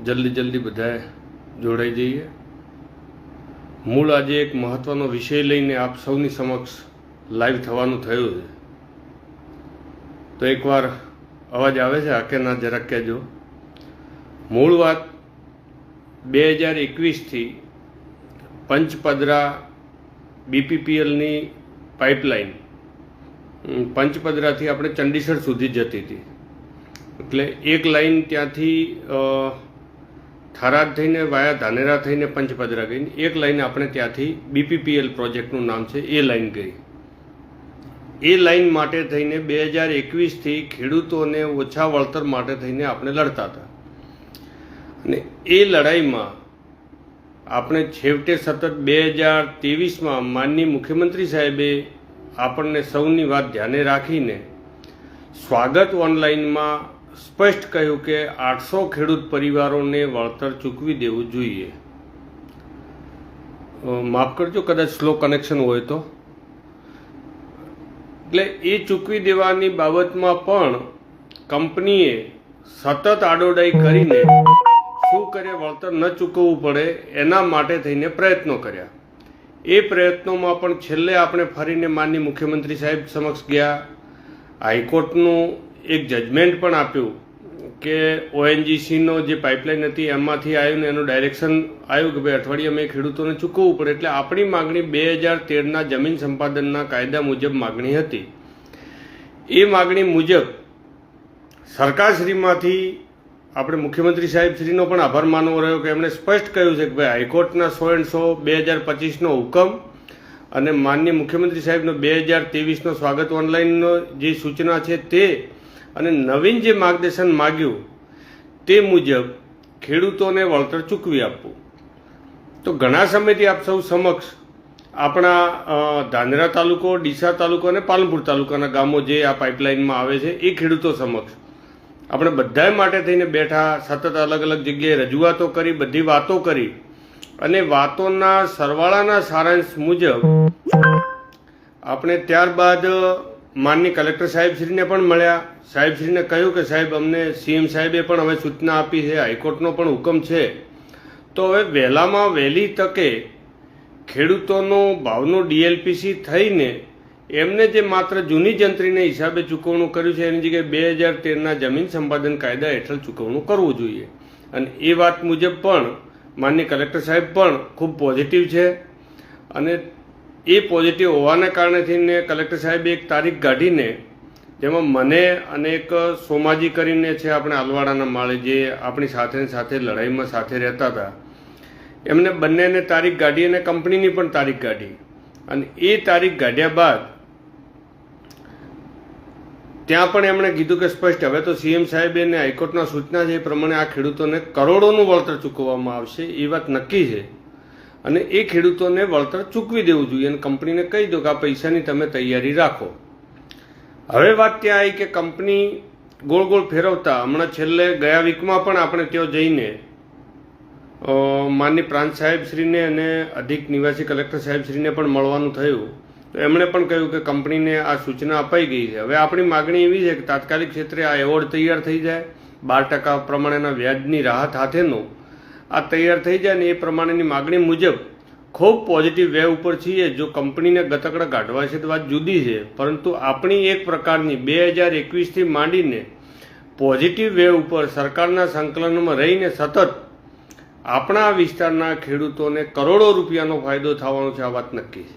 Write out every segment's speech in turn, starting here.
જલ્દી બધાએ જોડાઈ જઈએ। મૂળ આજે એક મહત્વનો વિષય લઈને આપ સૌની સમક્ષ લાઈવ થવાનું થયું છે, તો એકવાર અવાજ આવે છે આ કે ના જરાક કહેજો। મૂળ વાત 2021થી પંચપદરા બીપીપીએલની પાઇપલાઇન પંચપદરાથી આપણે ચંડીસર સુધી જતી હતી। એટલે એક લાઈન ત્યાંથી થરાદ થઈને વાયા ધાનેરા થઈને પંચપદરા ગઈ, એક લાઈન આપણે ત્યાંથી બીપીપીએલ પ્રોજેક્ટનું નામ છે એ લાઈન ગઈ। એ લાઈન માટે થઈને 2021થી ખેડૂતોને ઓછા વળતર માટે થઈને આપણે લડતા હતા, અને એ લડાઈમાં આપણે છેવટે સતત 2023માં માનનીય મુખ્યમંત્રી સાહેબે આપણને સૌની વાત ધ્યાને રાખીને સ્વાગત ઓનલાઈનમાં સ્પષ્ટ કહ્યું કે 800 ખેડૂત પરિવારોને વળતર ચૂકવી દેવું જોઈએ। માફ કરજો કદાચ સ્લો કનેક્શન હોય તો। એટલે એ ચૂકવી દેવાની બાબતમાં પણ કંપનીએ સતત આડોડાઈ કરીને શું કરે, વળતર ન ચૂકવવું પડે એના માટે થઈને પ્રયત્નો કર્યા। એ પ્રયત્નોમાં પણ છેલ્લે આપણે ફરીને માનનીય મુખ્યમંત્રી સાહેબ સમક્ષ ગયા, હાઈકોર્ટનું એક જજમેન્ટ પણ આપ્યું કે ઓએનજીસીનો જે પાઇપલાઇન હતી એમાંથી આવ્યું ને એનું ડાયરેક્શન આવ્યું કે ભાઈ અઠવાડિયામાં ખેડૂતોને ચૂકવવું પડે। એટલે આપણી માગણી 2013ના જમીન સંપાદનના કાયદા મુજબ માગણી હતી। એ માગણી મુજબ સરકારશ્રીમાંથી આપણે મુખ્યમંત્રી સાહેબશ્રીનો પણ આભાર માનવો રહ્યો કે એમણે સ્પષ્ટ કહ્યું છે કે ભાઈ હાઈકોર્ટના 100/2025નો હુકમ અને માનનીય મુખ્યમંત્રી સાહેબનો 2023નો સ્વાગત ઓનલાઈનનો જે સૂચના છે તે અને નવીન જે માર્ગદર્શન માગ્યું તે મુજબ ખેડૂતોને વળતર ચૂકવી આપવું। તો ઘણા સમયથી આપ સૌ સમક્ષ આપણા ધાનેરા તાલુકો, ડીસા તાલુકો અને પાલનપુર તાલુકાના ગામો જે આ પાઇપલાઇનમાં આવે છે એ ખેડૂતો સમક્ષ આપણે બધાએ માટે થઈને બેઠા, સતત અલગ અલગ જગ્યાએ રજૂઆતો કરી, બધી વાતો કરી, અને વાતોના સરવાળાના સારાંશ મુજબ આપણે ત્યારબાદ માનનીય કલેક્ટર સાહેબશ્રીને પણ મળ્યા। સાહેબશ્રીને કહ્યું કે સાહેબ અમને સીએમ સાહેબે પણ હવે સૂચના આપી છે, હાઈકોર્ટનો પણ હુકમ છે, તો હવે વહેલામાં વહેલી તકે ખેડૂતોનો ભાવનો ડીએલપીસી થઈને એમને જે માત્ર જૂની જંત્રીને હિસાબે ચૂકવણું કર્યું છે એની જગ્યાએ 2013ના જમીન સંપાદન કાયદા હેઠળ ચૂકવણું કરવું જોઈએ। અને એ વાત મુજબ પણ માનનીય કલેક્ટર સાહેબ પણ ખૂબ પોઝિટિવ છે, અને એ પોઝિટિવ હોવાના કારણેથી કલેક્ટર સાહેબે એક તારીખ કાઢીને જેમાં મને અને એક સોમાજી કરીને છે આપણે આલવાડાના માળે જે આપણી સાથે લડાઈમાં સાથે રહેતા હતા, એમને બંનેને તારીખ કાઢી અને કંપનીની પણ તારીખ કાઢી। અને એ તારીખ કાઢ્યા બાદ ત્યાં પણ એમણે કીધું કે સ્પષ્ટ હવે તો સીએમ સાહેબે અને હાઈકોર્ટના સૂચના છે એ પ્રમાણે આ ખેડૂતોને કરોડોનું વળતર ચૂકવવામાં આવશે, એ વાત નક્કી છે, અને એ ખેડૂતોને વળતર ચૂકવી દેવું જોઈએ અને કંપનીને કહી દો કે આ પૈસાની તમે તૈયારી રાખો। હવે વાત ત્યાં આવી કે કંપની ગોળ ફેરવતા હમણાં છેલ્લે ગયા વીકમાં પણ આપણે ત્યાં જઈને માનનીય પ્રાંત સાહેબશ્રીને અને અધિક નિવાસી કલેક્ટર સાહેબશ્રીને પણ મળવાનું થયું, તો એમણે પણ કહ્યું કે કંપનીને આ સૂચના અપાઈ ગઈ છે। હવે આપણી માગણી એવી છે કે તાત્કાલિક ક્ષેત્રે આ એવોર્ડ તૈયાર થઈ જાય, 12% પ્રમાણેના વ્યાજની રાહત સાથેનો આ તૈયાર થઈ જાય, ને એ પ્રમાણેની માગણી મુજબ ખૂબ પોઝિટિવ વે ઉપર છીએ। જો કંપનીને ગતકડા કાઢવા છે તો વાત જુદી છે, પરંતુ આપણી એક પ્રકારની 2021થી માંડીને પોઝિટિવ વે ઉપર સરકારના સંકલનમાં રહીને સતત આપણા વિસ્તારના ખેડૂતોને કરોડો રૂપિયાનો ફાયદો થવાનો છે, આ વાત નક્કી છે।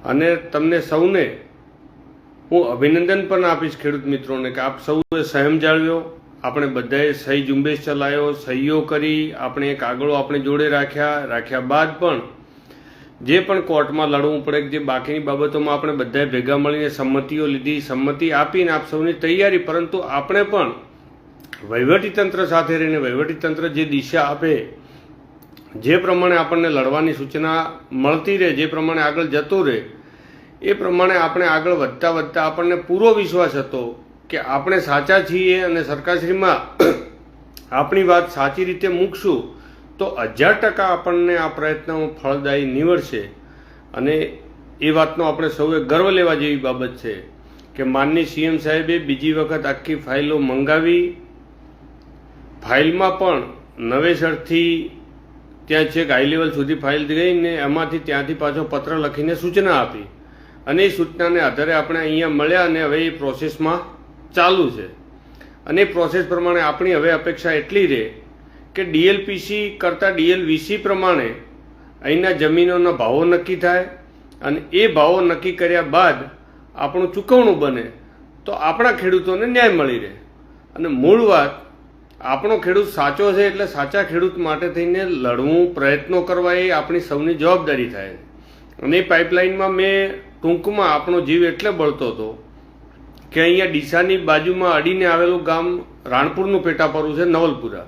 અને તમને સૌને હું અભિનંદન પણ આપીશ ખેડૂત મિત્રોને કે આપ સૌએ સંયમ જાળવ્યો, આપણે બધાએ સહી ઝુંબેશ ચલાવ્યો, સહીઓ કરી, આપણે એક આગળો આપણે જોડે રાખ્યા બાદ પણ જે પણ કોર્ટમાં લડવું પડે જે બાકીની બાબતોમાં આપણે બધાએ ભેગા મળીને સંમતિઓ લીધી, સંમતિ આપીને આપ સૌની તૈયારી, પરંતુ આપણે પણ વહીવટીતંત્ર સાથે રહીને વહીવટીતંત્ર જે દિશા આપે, જે પ્રમાણે આપણને લડવાની સૂચના મળતી રહે, જે પ્રમાણે આગળ જતું રહે, એ પ્રમાણે આપણે આગળ વધતા આપણને પૂરો વિશ્વાસ હતો કે આપણે સાચા છીએ અને સરકારશ્રીમાં આપણી વાત સાચી રીતે મૂકશું તો 1000% આપણને આ પ્રયત્નમાં ફળદાયી નીવડશે। અને એ વાતનો આપણે સૌએ ગર્વ લેવા જેવી બાબત છે કે માનનીય સીએમ સાહેબે બીજી વખત આખી ફાઇલો મંગાવી, ફાઇલમાં પણ નવેસરથી ત્યાં છેક હાઈ લેવલ સુધી ફાઇલ ગઈને એમાંથી ત્યાંથી પાછો પત્ર લખીને સૂચના આપી અને એ સૂચનાને આધારે આપણે અહીંયા મળ્યા અને હવે એ પ્રોસેસમાં ચાલુ છે. અને એ પ્રોસેસ પ્રમાણે આપણી હવે અપેક્ષા એટલી રહે કે ડીએલપીસી કરતાં ડીએલવીસી પ્રમાણે અહીંના જમીનોના ભાવો નક્કી થાય અને એ ભાવો નક્કી કર્યા બાદ આપણું ચૂકવણું બને તો આપણા ખેડૂતોને ન્યાય મળી રહે. અને મૂળ વાત, આપણો ખેડૂત સાચો છે એટલે સાચા ખેડૂત માટે થઈને લડવું, પ્રયત્નો કરવા એ આપણી સૌની જવાબદારી થાય. અને એ પાઇપલાઇનમાં મેં ટૂંકમાં આપણો જીવ એટલે બળતો હતો કે અહીંયા ડીસાની બાજુમાં અડીને આવેલું ગામ રાણપુરનું પેટાપરું છે નવલપુરા.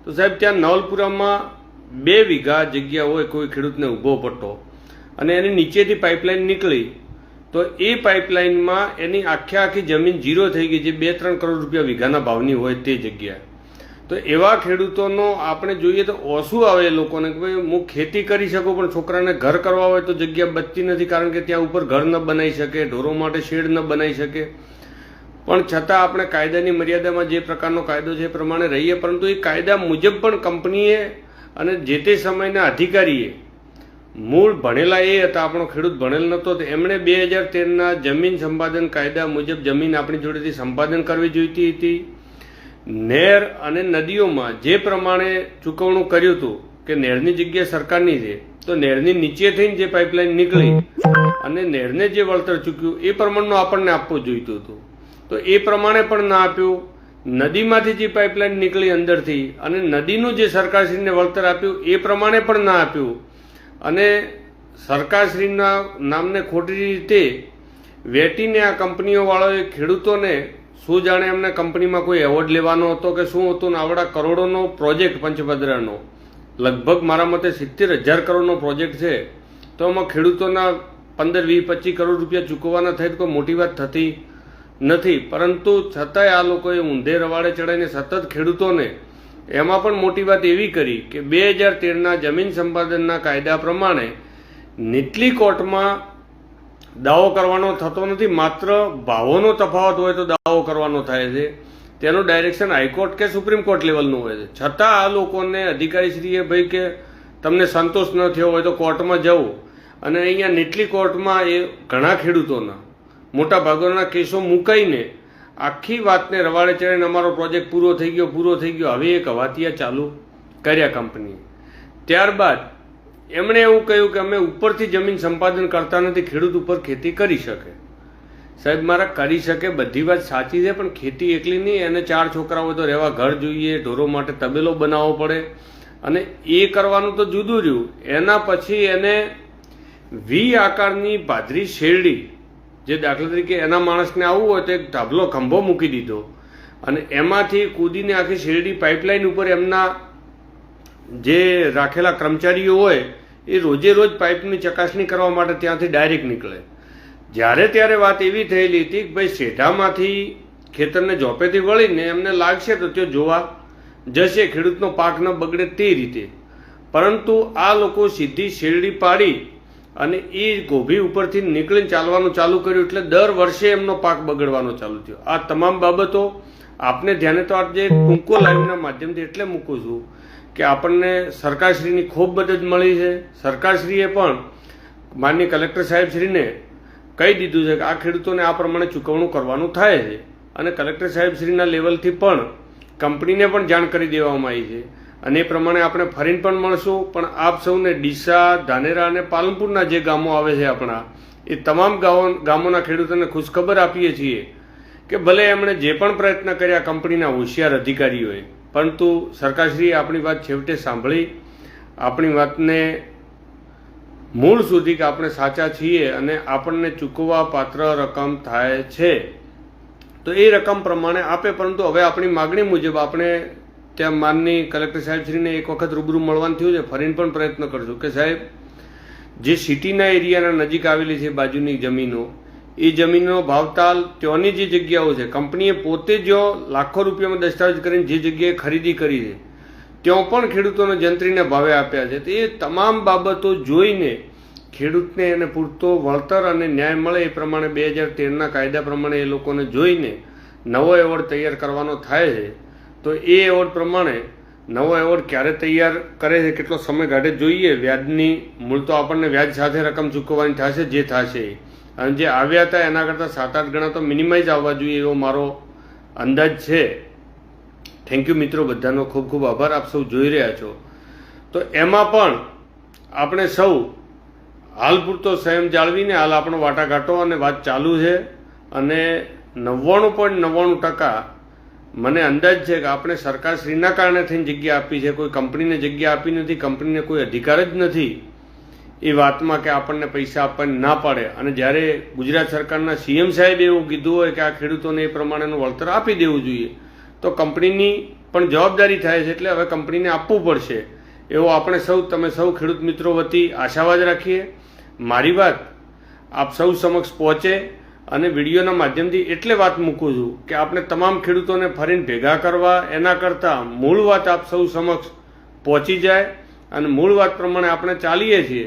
તો સાહેબ ત્યાં નવલપુરામાં 2 વીઘા જગ્યા હોય કોઈ ખેડૂતને ઊભો પટ્ટો અને એની નીચેથી પાઇપલાઇન નીકળી તો એ પાઇપલાઇનમાં એની આખી જમીન ઝીરો થઈ ગઈ, જે 2-3 કરોડ રૂપિયા વીઘાના ભાવની હોય તે જગ્યા. તો એવા ખેડૂતોનો આપણે જોઈએ તો ઓછું આવે એ લોકોને કે ભાઈ હું ખેતી કરી શકું પણ છોકરાને ઘર કરવા હોય તો જગ્યા બચતી નથી, કારણ કે ત્યાં ઉપર ઘર ન બનાવી શકે, ઢોરો માટે શેડ ન બનાવી શકે. પણ છતાં આપણે કાયદાની મર્યાદામાં જે પ્રકારનો કાયદો છે એ પ્રમાણે રહીએ, પરંતુ એ કાયદા મુજબ પણ કંપનીએ અને જે તે સમયના અધિકારીએ મૂળ ભણેલા એ હતા, આપણો ખેડૂત ભણેલ નહોતો, તો એમણે 2013ના જમીન સંપાદન કાયદા મુજબ જમીન આપણી જોડેથી સંપાદન કરવી જોઈતી હતી. નહેર અને નદીઓમાં જે પ્રમાણે ચૂકવણું કર્યું હતું કે નહેરની જગ્યા સરકારની છે, તો નહેરની નીચે થઈને જે પાઇપલાઇન નીકળી અને નહેરને જે વળતર ચૂક્યું એ પ્રમાણનું આપણને આપવું જોઈતું હતું, તો એ પ્રમાણે પણ ના આપ્યું. નદીમાંથી જે પાઇપલાઇન નીકળી અંદરથી અને નદીનું જે સરકારશ્રીને વળતર આપ્યું એ પ્રમાણે પણ ના આપ્યું. અને સરકારશ્રીના નામને ખોટી રીતે વેટીને આ કંપનીઓવાળાએ ખેડૂતોને શું જાણે એમને કંપનીમાં કોઈ એવોર્ડ લેવાનો હતો કે શું હતું ને આવડા કરોડોનો પ્રોજેક્ટ પંચભદ્રાનો, લગભગ મારા મતે 70,000 કરોડનો પ્રોજેક્ટ છે, તો એમાં ખેડૂતોના 15, 20, 25 કરોડ રૂપિયા ચૂકવવાના થાય તો કોઈ મોટી વાત થતી નથી. પરંતુ છતાંય આ લોકોએ ઊંધે રવાડે ચડાવીને સતત ખેડૂતોને એમાં પણ મોટી વાત એવી કરી કે 2013ના જમીન સંપાદનના કાયદા પ્રમાણે નીચલી કોર્ટમાં દાવો કરવાનો થતો નથી, માત્ર ભાવોનો તફાવત હોય તો દાવો કરવાનો થાય છે. તેનું ડાયરેક્શન હાઈકોર્ટ કે સુપ્રીમ કોર્ટ લેવલનું હોય છે. છતાં આ લોકોને અધિકારીશ્રીએ ભાઈ કે તમને સંતોષ ન થયો હોય તો કોર્ટમાં જવું, અને અહીંયા નીચલી કોર્ટમાં એ ઘણા ખેડૂતોના મોટા ભાગોના કેસો મુકાઈને આખી વાતને રવાડે ચડીને અમારો પ્રોજેક્ટ પૂરો થઈ ગયો હવે એક હવાતિયા ચાલુ કર્યા કંપનીએ. ત્યારબાદ એમણે એવું કહ્યું કે અમે ઉપરથી જમીન સંપાદન કરતા નથી, ખેડૂત ઉપર ખેતી કરી શકે. સાહેબ મારા કરી શકે બધી વાત સાચી છે, પણ ખેતી એકલી નહીં, એને 4 છોકરા હોય તો રહેવા ઘર જોઈએ, ઢોરો માટે તબેલો બનાવવો પડે, અને એ કરવાનું તો જુદું રહ્યું. એના પછી એને વી આકારની ભાદરી શેરડી, જે દાખલા તરીકે એના માણસને આવવું હોય તો એક ધાબલો ખંભો મૂકી દીધો અને એમાંથી કૂદીને આખી શેરડી પાઇપલાઇન ઉપર એમના જે રાખેલા કર્મચારીઓ હોય એ રોજે રોજ પાઇપની ચકાસણી કરવા માટે ત્યાંથી ડાયરેક્ટ નીકળે. જ્યારે ત્યારે વાત એવી થયેલી હતી કે ભાઈ શેઢામાંથી ખેતરને ઝોપેથી વળીને એમને લાગશે તો તે જોવા જશે, ખેડૂતનો પાક ન બગડે તે રીતે. પરંતુ આ લોકો સીધી શેરડી પાડી અને એ ગોભી ઉપરથી નીકળીને ચાલવાનું ચાલુ કર્યું, એટલે દર વર્ષે એમનો પાક બગડવાનો ચાલુ થયો. આ તમામ બાબતો આપને ધ્યાને તો આજે ટૂંકો લાઈવના માધ્યમથી એટલે મૂકું છું કે આપણને સરકારશ્રીની ખૂબ મદદ મળી છે. સરકારશ્રીએ પણ માનનીય કલેક્ટર સાહેબશ્રીને કહી દીધું છે કે આ ખેડૂતોને આ પ્રમાણે ચૂકવણું કરવાનું થાય છે, અને કલેક્ટર સાહેબશ્રીના લેવલથી પણ કંપનીને પણ જાણ કરી દેવામાં આવી છે. અને એ પ્રમાણે આપણે ફરીને પણ મળશું. પણ આપ સૌને ડીસા, ધાનેરા અને પાલનપુરના જે ગામો આવે છે આપણા, એ તમામ ગામોના ખેડૂતોને ખુશખબર આપીએ છીએ કે ભલે એમણે જે પણ પ્રયત્ન કર્યા કંપનીના હોશિયાર અધિકારીઓએ, પરંતુ સરકારશ્રીએ આપણી વાત છેવટે સાંભળી, આપણી વાતને મૂળ સુધી કે આપણે સાચા છીએ અને આપણને ચૂકવવા પાત્ર રકમ થાય છે તો એ રકમ પ્રમાણે આપે. પરંતુ હવે આપણી માગણી મુજબ આપણે ત્યાં માનની કલેક્ટર સાહેબશ્રીને એક વખત રૂબરૂ મળવાનું થયું છે, ફરીને પણ પ્રયત્ન કરશું કે સાહેબ જે સિટીના એરિયાના નજીક આવેલી છે બાજુની જમીનો, એ જમીનનો ભાવતાલ ત્યાંની જે જગ્યાઓ છે, કંપનીએ પોતે જો લાખો રૂપિયામાં દસ્તાવેજ કરીને જે જગ્યાએ ખરીદી કરી છે ત્યાં પણ ખેડૂતોને જંત્રીના ભાવે આપ્યા છે. તો એ તમામ બાબતો જોઈને ખેડૂતને એને પૂરતો વળતર અને ન્યાય મળે એ પ્રમાણે 2013ના કાયદા પ્રમાણે એ લોકોને જોઈને નવો એવોર્ડ તૈયાર કરવાનો થાય છે. તો એ એવોર્ડ પ્રમાણે નવો એવોર્ડ ક્યારે તૈયાર કરે છે, કેટલો સમય કાઢે જોઈએ. વ્યાજની મૂળ તો આપણને વ્યાજ સાથે રકમ ચૂકવવાની થશે જે થશે, અને જે આવ્યા હતા એના કરતાં 7-8 ગણા તો મિનિમાઇઝ આવવા જોઈએ એવો મારો અંદાજ છે. થેન્ક યુ મિત્રો, બધાનો ખૂબ ખૂબ આભાર. આપ સૌ જોઈ રહ્યા છો. તો એમાં પણ આપણે સૌ હાલ પૂરતો સંયમ જાળવીને હાલ આપણો વાટાઘાટો અને વાત ચાલુ છે, અને 99.99% મને અંદાજ છે કે આપણે સરકારશ્રીના કારણે થઈને જગ્યા આપી છે, કોઈ કંપનીને જગ્યા આપી નથી. કંપનીને કોઈ અધિકાર જ નથી એ વાતમાં કે આપણને પૈસા આપવાની ના પાડે. અને જ્યારે ગુજરાત સરકારના સીએમ સાહેબે એવું કીધું હોય કે આ ખેડૂતોને એ પ્રમાણેનું વળતર આપી દેવું જોઈએ, તો કંપનીની પણ જવાબદારી થાય છે. એટલે હવે કંપનીને આપવું પડશે એવો આપણે સૌ, તમે સૌ ખેડૂત મિત્રો વતી આશાવાદ રાખીએ. મારી વાત આપ સૌ સમક્ષ પહોંચે અને વિડીયોના માધ્યમથી એટલે વાત મૂકું છું કે આપણે તમામ ખેડૂતોને ફરીને ભેગા કરવા, એના કરતાં મૂળ વાત આપ સૌ સમક્ષ પહોંચી જાય અને મૂળ વાત પ્રમાણે આપણે ચાલીએ છીએ,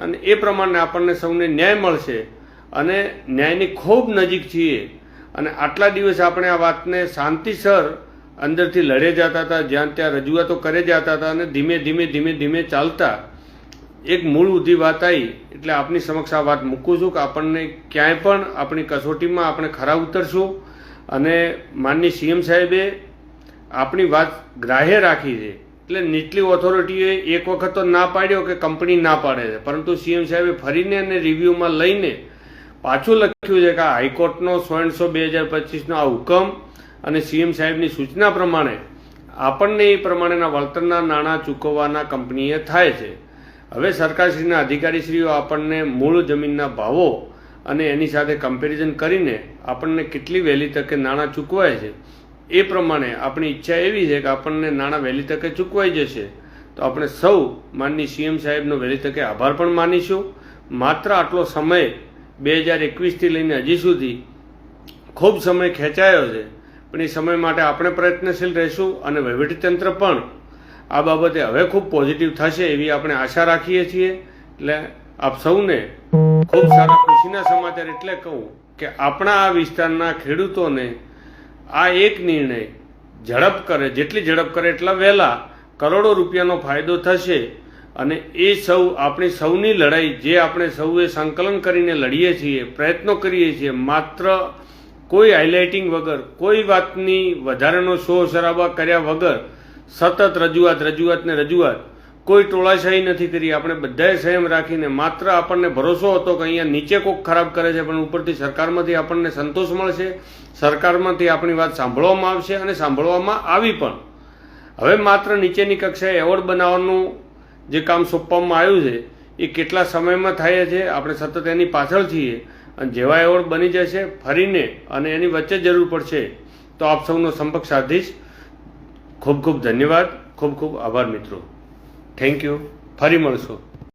અને એ પ્રમાણે આપણને સૌને ન્યાય મળશે. અને ન્યાયની ખૂબ નજીક છીએ. અને આટલા દિવસ આપણે આ વાતને શાંતિસર અંદરથી લડે જતા હતા, જ્યાં ત્યાં રજૂઆતો કરે જતા હતા, અને ધીમે ધીમે ધીમે ધીમે ચાલતા એક મૂળ ઉધી વાત આવી. એટલે આપની સમક્ષ આ વાત મૂકું છું કે આપણને ક્યાંય પણ આપણી કસોટીમાં આપણે ખરા ઉતરશું. અને માનનીય સીએમ સાહેબે આપણી વાત ગ્રાહ્ય રાખી છે. એટલે નીચલી ઓથોરિટીએ એક વખત તો ના પાડ્યો કે કંપની ના પાડે છે, પરંતુ સીએમ સાહેબે ફરીને અને રિવ્યૂમાં લઈને પાછું લખ્યું છે કે આ હાઈકોર્ટનો 100/2025નો આ હુકમ અને સીએમ સાહેબની સૂચના પ્રમાણે આપણને એ પ્રમાણેના વળતરના નાણાં ચૂકવવાના કંપનીએ થાય છે. હવે સરકારશ્રીના અધિકારીશ્રીઓ આપણને મૂળ જમીનના ભાવો અને એની સાથે કમ્પેરિઝન કરીને આપણને કેટલી વહેલી તકે નાણાં ચૂકવાય છે એ પ્રમાણે આપણી ઈચ્છા એવી છે કે આપણને નાણાં વહેલી તકે ચૂકવાઈ જશે. તો આપણે સૌ માનનીય સીએમ સાહેબનો વહેલી તકે આભાર પણ માનીશું. માત્ર આટલો સમય 2021થી લઈને હજી સુધી ખૂબ સમય ખેંચાયો છે, પણ એ સમય માટે આપણે પ્રયત્નશીલ રહીશું. અને વહીવટીતંત્ર પણ આ બાબતે હવે ખૂબ પોઝિટિવ થશે એવી આપણે આશા રાખીએ છીએ. એટલે આપ સૌને ખૂબ સારા ખુશીના સમાચાર એટલે કહું કે આપણા આ વિસ્તારના ખેડૂતોને આ એક નિર્ણય ઝડપ કરે, જેટલી ઝડપ કરે એટલા વહેલા કરોડો રૂપિયાનો ફાયદો થશે. અને એ સૌ આપણી સૌની લડાઈ જે આપણે સૌએ સંકલન કરીને લડીએ છીએ, પ્રયત્નો કરીએ છીએ, માત્ર કોઈ હાઇલાઇટિંગ વગર, કોઈ વાતની વધારેનો શોર શરાબા કર્યા વગર સતત રજૂઆત, કોઈ ટોળાશાહી નથી કરી. આપણે બધાએ સંયમ રાખીને, માત્ર આપણને ભરોસો હતો કે અહીંયા નીચે કોઈક ખરાબ કરે છે, પણ ઉપરથી સરકારમાંથી આપણને સંતોષ મળશે, સરકારમાંથી આપણી વાત સાંભળવામાં આવશે અને સાંભળવામાં આવી પણ. હવે માત્ર નીચેની કક્ષાએ એવોર્ડ બનાવવાનું જે કામ સોંપવામાં આવ્યું છે એ કેટલા સમયમાં થાય છે, આપણે સતત એની પાછળ છીએ. અને જેવા એવોર્ડ બની જશે ફરીને અને એની વચ્ચે જરૂર પડશે તો આપ સૌનો સંપર્ક સાધીશ. ખૂબ ખૂબ ધન્યવાદ, ખૂબ ખૂબ આભાર મિત્રો. Thank you. ફરી મળશું.